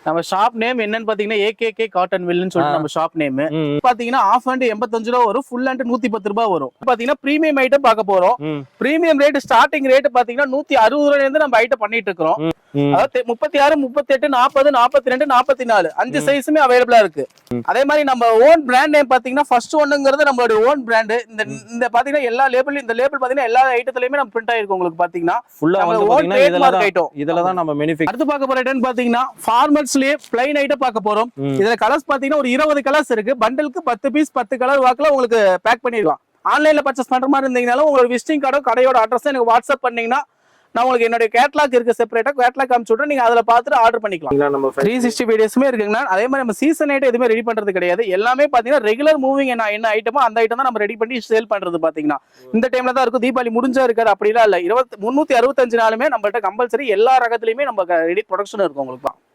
நம்ம shop name என்னன்னு பாத்தீங்கன்னா ஏகேகே காட்டன் மில்னு சொல்லிட்டு நம்ம ஷாப் நேம். பாத்தீங்கன்னா ஆஃப் ஹேண்ட் 85 ரூபா வரும், ஃபுல் ஹேண்ட் 110 ரூபாய் வரும். பாத்தீங்கன்னா பிரீமியம் ஐட்டம் பார்க்க போறோம். பிரீமியம் ரேட் ஸ்டார்டிங் ரேட் பாத்தீங்கன்னா 160 ரூபாயில இருந்து நம்ம ஐட்டம் பண்ணிட்டு இருக்கோம். அதாவது 36, 38, 40, 42, 44 5 சைஸுமே அவைலபிளா இருக்கு. அதே மாதிரி நம்ம ஓன் பிராண்ட் நேம் பாத்தீங்கன்னா ஃபர்ஸ்ட் ஒன்னுங்கிறது நம்மளோட ஓன் பிராண்ட். இந்த பாத்தீங்கன்னா எல்லா லேபிள், இந்த லேபிள் பாத்தீங்கன்னா எல்லா ஐட்டத்துலயுமே நம்ம பிரிண்ட் ஆயிருக்கு. உங்களுக்கு பாத்தீங்கன்னா ஃபுல்லா வந்து பாத்தீங்கன்னா இதெல்லாம் தான் நம்ம மேனுஃபேக்சர். அடுத்து பார்க்க போற ஐட்டம் பாத்தீங்கன்னா ஃபார்மல்ஸ்லயே பிளைன் ஐட்டம் பார்க்க போறோம். இதுல கலர்ஸ் பாத்தீங்கன்னா ஒரு 20 கலர்ஸ் இருக்கு. பண்டலுக்கு 10 பீஸ் 10 கலர் வாக்குல உங்களுக்கு பேக் பண்ணிடலாம். ஆன்லைன்ல பர்ச்சேஸ் பண்ற மாதிரி இருந்தீங்கனாலும் உங்களோட விசிட்டிங் கார்டோ கடையோட அட்ரஸ் எனக்கு வாட்ஸ்அப் பண்ணீங்கன்னா நான் உங்களுக்கு என்னோட கேட்லாக் இருக்கு, செப்பரேட்டா கேட்லாக் காமிச்சு விட்றேன். நீங்க அதுல பார்த்துட்டு ஆர்டர் பண்ணிக்கலாம். நம்ம 360 டேஸ்மே இருக்குங்கண்ணா. அதே மாதிரி நம்ம சீசன் ஐட்டம் எதுவுமே ரெடி பண்றது கிடையாது. எல்லாமே பாத்தீங்கன்னா ரெகுலர் மூவிங் என்ன ஐட்டமோ அந்த ஐட்டம் தான் நம்ம ரெடி பண்ணி சேல் பண்றது. பாத்தீங்கன்னா இந்த டைம்ல தான் இருக்கும். தீபாவளி முடிஞ்சா இருக்காது அப்படிலாம் இல்ல. 365 நாளுமே நம்மள்ட்ட கம்பல்சரி எல்லா ரகத்துலயுமே நம்ம ரெடி ப்ரொடக்ஷன் இருக்கும் உங்களுக்கு.